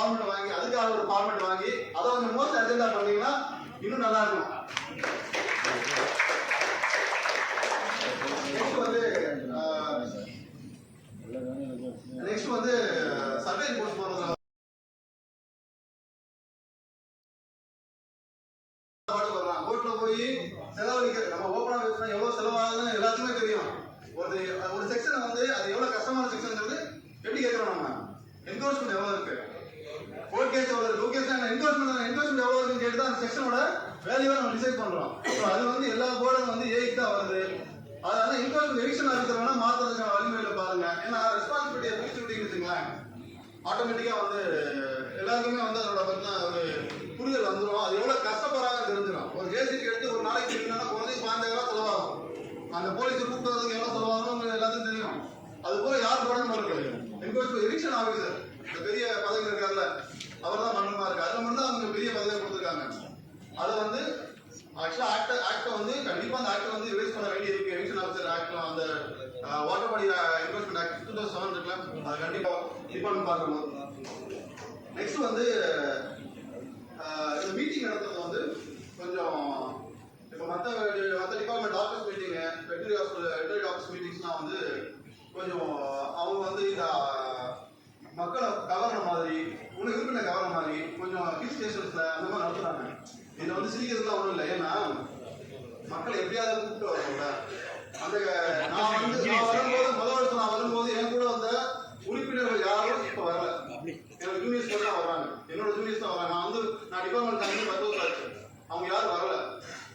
Format வாங்கி அதுக்காக ஒரு ஃபார்மேட் வாங்கி அதை கொஞ்சம் மோஸ்ட் அஜெண்டா பண்ணீங்கன்னா இன்னும் நல்லா இருக்கும். நெக்ஸ்ட் வந்து சர்வே கோர்ஸ் போறது கோர்ட்ல போய் செலவழிக்க நம்ம ஓபனா பேசினா எவ்வளவு செலவாகுதுன்னு எல்லாத்துக்குமே தெரியும். ஒரு செக்ஷன் வந்து அது எவ்வளவு கஷ்டமான செக்ஷன்ங்கிறது எப்படி கேட்கிறோம் நம்ம என்கோர்ஸ்மெண்ட் எவ்வளவு இருக்கு, கோர்ட் கேஸ் எவ்வளவு இருக்கு, கேஸ் என்கோர்ஸ்மெண்ட் எவ்வளவு இருக்குன்னு கேட்டு தான் அந்த செக்ஷனோட வேல்யூவை நம்ம டிசைட் பண்றோம். அது வந்து எல்லா போர்டும் வந்து ஏக்கு தான் வருது. அதனால என்கோர்ஸ்மெண்ட் எவிக்ஷன் ஆஃபீஸர் வேணா மாத்துறதுக்கான வழிமுறையில பாருங்க. ஏன்னா ரெஸ்பான்சிபிலிட்டியை பிரிச்சு விட்டீங்கன்னு வச்சுங்களேன், ஆட்டோமேட்டிக்கா வந்து எல்லாருக்குமே வந்து அதோட பார்த்தா ஒரு புரிதல் வந்துடும். அது எவ்வளவு கஷ்டப்படுறாங்க தெரிஞ்சிடும். ஒரு கேஸுக்கு எடுத்து ஒரு நாளைக்கு எடுக்கணும்னா குறைஞ்சி 15,000 செலவாகும். அந்த போலீஸை கூப்பிட்டு வரதுக்கு எவ்வளவு செலவாகும் எல்லாத்தையும் தெரியும். அது போல யார் போடணும் இருக்கு என்கோர்ஸ்மெண்ட் எவிக்ஷன் ஆஃபீஸர் இந்த பெரிய பதவி இருக்காருல்ல அவர் தான் மன்னமா இருக்கு. அதுல மட்டும் தான் அவங்க பெரிய பதவியை கொடுத்துருக்காங்க. அதை வந்து ஆக்சுவலா ஆக்டை வந்து கண்டிப்பா அந்த ஆக்டை வந்து ரிவைஸ் பண்ண வேண்டி இருக்கு. எவிக்ஷன் ஆஃபீஸர் ஆக்ட் அந்த வாட்டர் பாடி என்ஃபோர்ஸ்மெண்ட் ஆக்ட் 2007 இருக்குல்ல அது கண்டிப்பா டிபார்ட்மெண்ட் பார்க்கணும். நெக்ஸ்ட் வந்து இந்த மீட்டிங் நடத்துறது வந்து கொஞ்சம் இப்போ மற்ற டிபார்ட்மெண்ட் டாக்டர்ஸ் மீட்டிங் வெட்டரி டாக்டர்ஸ் மீட்டிங்ஸ்லாம் வந்து கொஞ்சம் அவங்க வந்து இந்த மக்களை கவர்ற மாதிரி உறுப்பினர் கவர்ற மாதிரி கொஞ்சம் ஹில் ஸ்டேஷன்ஸ்ல அந்த மாதிரி நடத்துறாங்க. இதுல வந்து சிரிக்கிறதுலாம் ஒன்றும் இல்லை. ஏன்னா மக்களை எப்படியாவது கூப்பிட்டு வரணும்ல. அந்த நான் வரும்போது முதல் வருஷம் நான் வரும்போது என் கூட வந்த உறுப்பினர்கள் யாரும் இப்ப வரல. என்னோட ஜூனியர்ஸ் தான் வர்றாங்க. என்னோட ஜூனியர்ஸ் தான் வராங்க. நான் டிபார்ட்மெண்ட் தங்கி 10 வருஷம் ஆச்சு. அவங்க யாரும் வரல.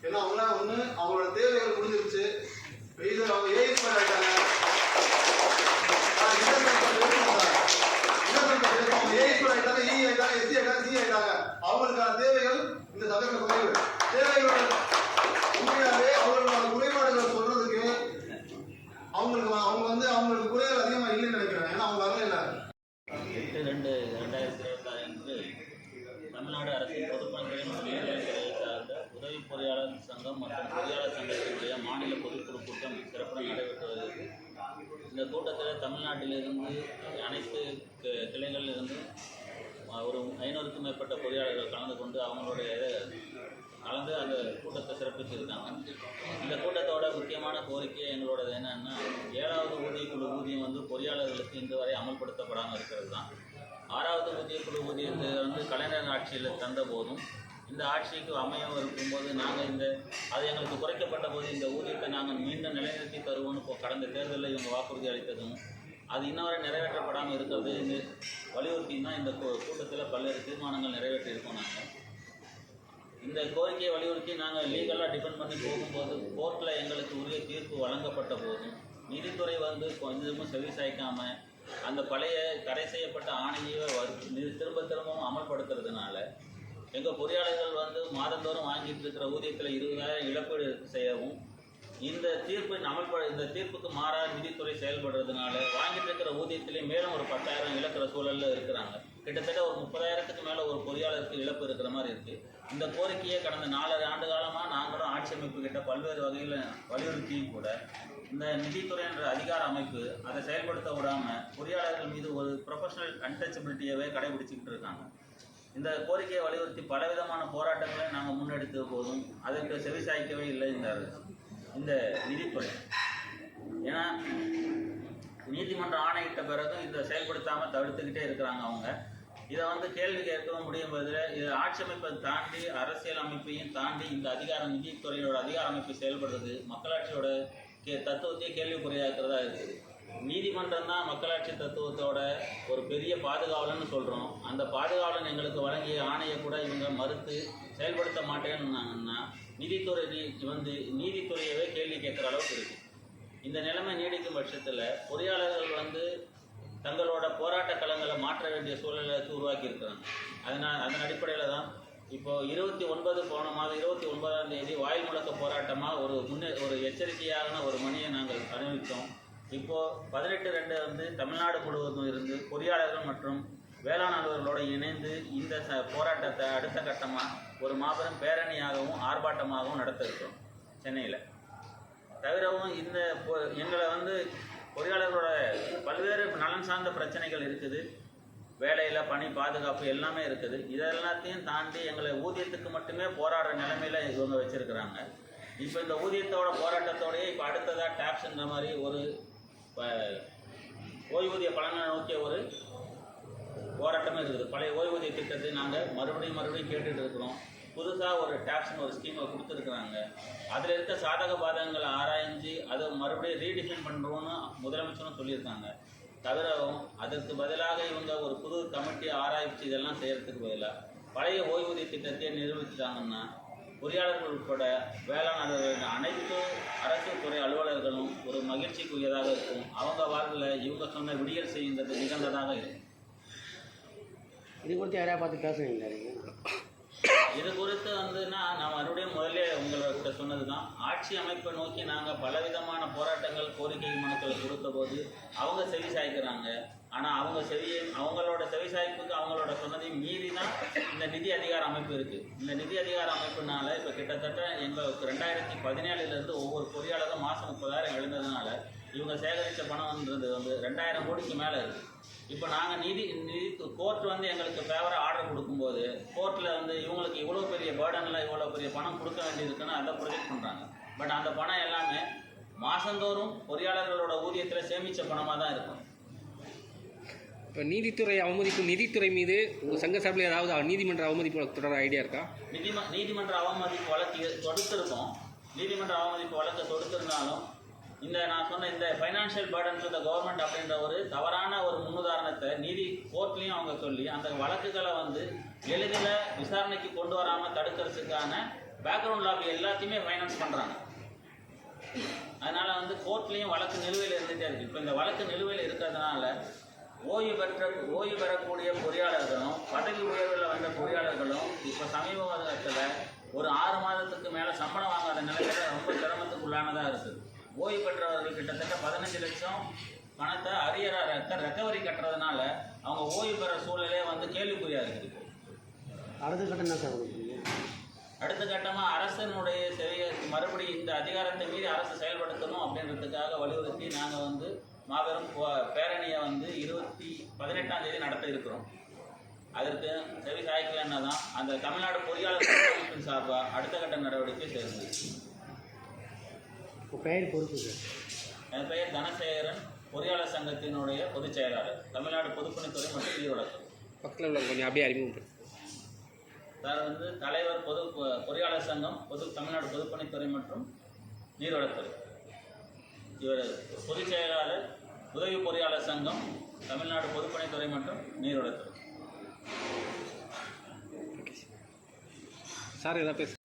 ஏன்னா அவங்களாம் ஒண்ணு அவங்களோட தேவைகள் முடிஞ்சிருச்சு. அவங்க ஏஎஸ் ஆயிட்டாங்க, அவங்களுக்கான தேவைகள் இந்த சபையில குறைவு. தேவைகளோட உண்மையாவே அவங்களோட குறைபாடுகளை சொல்றதுக்கு அவங்க வந்து அவங்களுக்கு குறைகள் அதிகமா இல்லைன்னு நினைக்கிறேன். ஏன்னா அவங்க வரல. 8/2/2026 தமிழ்நாடு அரசின் பொதுப்பணிகளின் உயர்நிலைத்துறையை சார்ந்த உதவி பொறியாளர் சங்கம் மற்றும் பொறியாளர் சங்கத்தினுடைய மாநில பொதுக்குழு கூட்டம் சிறப்பாக நடைபெற்று வருகிறது. இந்த கூட்டத்தில் தமிழ்நாட்டிலிருந்து அனைத்து கிளைகளிலிருந்து ஒரு 500க்கும் மேற்பட்ட பொறியாளர்கள் கலந்து கொண்டு அவங்களுடைய கலந்து அந்த கூட்டத்தை சிறப்பிச்சிருக்காங்க. இந்த கூட்டத்தோட முக்கியமான கோரிக்கை எங்களோடது என்னன்னா, 7வது ஊதியக்குழு ஊதியம் வந்து பொறியாளர்களுக்கு இன்று வரை அமல்படுத்தப்படாமல் இருக்கிறது தான். 6வது ஊதியக்குழு ஊதியத்தை வந்து கலைஞர் ஆட்சியில் தந்த போதும் இந்த ஆட்சிக்கு அமையம் இருக்கும்போது நாங்கள் அது எங்களுக்கு குறைக்கப்பட்ட போது இந்த ஊதியத்தை நாங்கள் மீண்டும் நிலைநிறுத்தி தருவோம்னு கடந்த தேர்தலில் இவங்க வாக்குறுதி அளித்ததும் அது இன்னவரை நிறைவேற்றப்படாமல் இருக்கிறது வலியுறுத்தி தான் இந்த கூட்டத்தில் பல்வேறு தீர்மானங்கள் நிறைவேற்றியிருக்கோம். நாங்கள் இந்த கோரிக்கையை வலியுறுத்தி நாங்கள் லீகலாக டிபெண்ட் பண்ணி போகும்போது கோர்ட்டில் எங்களுக்கு உரிய தீர்ப்பு வழங்கப்பட்ட போதும் நீதித்துறை வந்து கொஞ்சமும் செவி சாய்க்காமல் அந்த பழைய தடை செய்யப்பட்ட ஆணையை திரும்பவும் அமல்படுத்துறதுனால எங்கள் பொறியாளர்கள் வந்து மாதந்தோறும் வாங்கிட்டு இருக்கிற ஊதியத்தில் 20,000 இழப்பீடு செய்யவும் இந்த தீர்ப்புக்கு மாறா நிதித்துறை செயல்படுறதுனால வாங்கிட்டு இருக்கிற ஊதியத்திலே மேலும் ஒரு 10,000 இழக்கிற சூழலில் இருக்கிறாங்க. கிட்டத்தட்ட ஒரு 30,000க்கு மேலே ஒரு பொறியாளருக்கு இழப்பு இருக்கிற மாதிரி இருக்குது. இந்த கோரிக்கையை கடந்த 4 ஆண்டு காலமாக நாங்களும் ஆட்சி அமைப்பு கிட்ட பல்வேறு வகையில் வலியுறுத்தியும் கூட இந்த நிதித்துறை என்ற அதிகார அமைப்பு அதை செயல்படுத்த விடாமல் பொறியாளர்கள் மீது ஒரு ப்ரொஃபஷனல் அன்டச்சபிலிட்டியவே கடைபிடிச்சிக்கிட்டு இருக்காங்க. இந்த கோரிக்கையை வலியுறுத்தி பலவிதமான போராட்டங்களை நாங்கள் முன்னெடுத்த போதும் அதற்கு செவிசாய்க்கவே இல்லை இந்த நிதித்துறை. ஏன்னா நீதிமன்ற ஆணையிட்ட பிறகும் இதை செயல்படுத்தாமல் தடுத்துக்கிட்டே இருக்கிறாங்க. அவங்க இதை வந்து கேள்வி கேட்கவும் முடியும் பதில் இது ஆட்சி அமைப்பை தாண்டி அரசியல் அமைப்பையும் தாண்டி இந்த அதிகாரம் நிதித்துறையோட அதிகார அமைப்பு செயல்படுறது மக்களாட்சியோட தத்துவத்தையே கேள்விக்குறையாக்குறதா இருக்குது. நீதிமன்றம் தான் மக்களாட்சி தத்துவத்தோட ஒரு பெரிய பாதுகாவலன்னு சொல்கிறோம். அந்த பாதுகாவலன் எங்களுக்கு வழங்கிய ஆணையை கூட இவங்க மறுத்து செயல்படுத்த மாட்டேன்னாங்கன்னா நீதித்துறை வந்து நீதித்துறையவே கேள்வி கேட்குற அளவுக்கு இருக்குது. இந்த நிலைமை நீடிக்கும் பட்சத்தில் பொறியாளர்கள் வந்து தங்களோட போராட்ட களங்களை மாற்ற வேண்டிய சூழலை உருவாக்கி இருக்கிறாங்க. அதன் அடிப்படையில் தான் இப்போது 29 போன மாதம் 29ஆம் தேதி வாயில் முழக்க போராட்டமாக ஒரு எச்சரிக்கையான ஒரு மணியை நாங்கள் அறிவித்தோம். இப்போது 18/2 வந்து தமிழ்நாடு முழுவதும் இருந்து பொறியாளர்கள் மற்றும் வேளாண் அலுவலர்களோடு இணைந்து இந்த போராட்டத்தை அடுத்த கட்டமாக ஒரு மாபெரும் பேரணியாகவும் ஆர்ப்பாட்டமாகவும் நடத்த இருக்கிறோம் சென்னையில். தவிரவும் எங்களை வந்து பொறியாளர்களோட பல்வேறு நலன் சார்ந்த பிரச்சனைகள் இருக்குது. வேலையில் பணி பாதுகாப்பு எல்லாமே இருக்குது. இதெல்லாத்தையும் தாண்டி எங்களை ஊதியத்துக்கு மட்டுமே போராடுற நிலைமையில் இவங்க வச்சுருக்கிறாங்க. இப்போ இந்த ஊதியத்தோட போராட்டத்தோடையே இப்போ அடுத்ததாக டேப்ஸுன்ற மாதிரி ஒரு ஓய்வூதிய பலனை நோக்கிய ஒரு போராட்டமே இருக்குது. பழைய ஓய்வூதிய திட்டத்தை நாங்கள் மறுபடியும் கேட்டுட்டு இருக்கிறோம். புதுசாக ஒரு டேக்ஸ்னு ஒரு ஸ்கீமை கொடுத்துருக்குறாங்க. அதில் இருக்க சாதக பாதகங்களை ஆராய்ஞ்சு அதை மறுபடியும் ரீடிஃபைன் பண்ணுறோன்னு முதலமைச்சரும் சொல்லியிருக்காங்க. தவிரவும் அதற்கு பதிலாக இவங்க ஒரு புது கமிட்டியை ஆராய்ச்சி இதெல்லாம் செய்கிறதுக்கு பதிலாக பழைய ஓய்வூதிய திட்டத்தையே நிரூபிச்சிட்டாங்கன்னா பொறியாளர்கள் உட்பட வேளாண் அனைத்து அரசு துறை அலுவலர்களும் ஒரு மகிழ்ச்சிக்குரியதாக இருக்கும். அவங்க வாழ்வில் இவங்க சொன்ன விடியல் செய்கின்றது நிகழ்ந்ததாக இருக்கும். இது குறித்து யாரையா பார்த்து பேசுறீங்களா? இது குறித்து நான் மறுபடியும் முதல்ல உங்கள்கிட்ட சொன்னது தான், ஆட்சி அமைப்பை நோக்கி நாங்கள் பலவிதமான போராட்டங்கள் கோரிக்கை மனுக்கள் கொடுத்த போது அவங்க செவி சாய்க்கிறாங்க. ஆனால் அவங்களோட செவி சாய்ப்புக்கு அவங்களோட சொன்னதையும் மீறி தான் இந்த நிதி அதிகார அமைப்பு இருக்குது. இந்த நிதி அதிகார அமைப்புனால இப்போ கிட்டத்தட்ட எங்களுக்கு 2017 ஒவ்வொரு பொறியாளரும் மாதம் 30,000 எழுந்ததுனால இவங்க சேகரித்த பணம்ன்றது 2000 கோடிக்கு மேலே இருக்குது. இப்போ நாங்கள் நிதி கோர்ட் எங்களுக்கு ஃபேவராக ஆர்டர் கொடுக்கும்போது கோர்ட்டில் இவங்களுக்கு இவ்வளோ பெரிய பேர்டனில் இவ்வளோ பெரிய பணம் கொடுக்க வேண்டியிருக்குன்னு அதை ப்ரொஜெக்ட் பண்ணுறாங்க. பட் அந்த பணம் எல்லாமே மாதந்தோறும் பொறியாளர்களோட ஊதியத்தில் சேமித்த பணமாக தான் இருக்கும். இப்போ நீதித்துறை அவமதிப்பு நிதித்துறை மீது உங்கள் சங்க சார்பில் ஏதாவது நீதிமன்ற அவமதிப்பு தொடர ஐடியா இருக்கா? நீதிமன்ற அவமதிப்பு வழக்கு தொடுத்திருக்கோம். நீதிமன்ற அவமதிப்பு வழக்கு தொடுத்திருந்தாலும் நான் சொன்ன இந்த financial burden to the government அப்படின்ற ஒரு தவறான ஒரு முன்னுதாரணத்தை நீதி கோர்ட்லேயும் அவங்க சொல்லி அந்த வழக்குகளை எளிதில் விசாரணைக்கு கொண்டு வராமல் தடுக்கிறதுக்கான பேக்ரவுண்ட் லாபி எல்லாத்தையுமே ஃபைனான்ஸ் பண்ணுறாங்க. அதனால் கோர்ட்லேயும் வழக்கு நிலுவையில் இருந்துகிட்டே இருக்குது. இப்போ இந்த வழக்கு நிலுவையில் இருக்கிறதுனால ஓய்வு பெறக்கூடிய பொறியாளர்களும் பதவி உயர்வில் வந்த பொறியாளர்களும் இப்போ சமீபத்தில் ஒரு 6 மாதத்துக்கு மேலே சம்பளம் வாங்காத நிலையில ரொம்ப சிரமத்துக்கு உள்ளானதாக இருக்குது. ஓய்வு பெற்றவர்கள் கிட்டத்தட்ட 15 லட்சம் பணத்தை ரெக்கவரி கட்டுறதுனால அவங்க ஓய்வு பெற சூழ்நிலையே கேள்விக்குறியாக இருக்குது. அடுத்த கட்டமாக அரசனுடைய மறுபடியும் இந்த அதிகாரத்தை மீறி அரசு செயல்படுத்தணும் அப்படின்றதுக்காக வலியுறுத்தி நாங்கள் மாபெரும் பேரணியை 18ஆம் தேதி நடத்த இருக்கிறோம். அதற்கு செவி சாய்க்கலன்னா தான் அந்த தமிழ்நாடு பொறியாளர் அமைப்பின் சார்பாக அடுத்த கட்ட நடவடிக்கை சேர்ந்து. என் பெயர் தனசேகரன், பொறியாளர் சங்கத்தினுடைய பொதுச் செயலாளர், தமிழ்நாடு பொதுப்பணித்துறை மற்றும் நீர்வளத்துறை. பக்கத்தில் உள்ள கொஞ்சம் அப்படியே அறிமுகம் சார் தலைவர் பொறியாளர் சங்கம் தமிழ்நாடு பொதுப்பணித்துறை மற்றும் நீர்வளத்துறை. இவர் பொதுச் செயலாளர் உதவி பொறியாளர் சங்கம் தமிழ்நாடு பொதுப்பணித்துறை மற்றும் நீர்வளத்துறை. சார் ஏதாவது பேச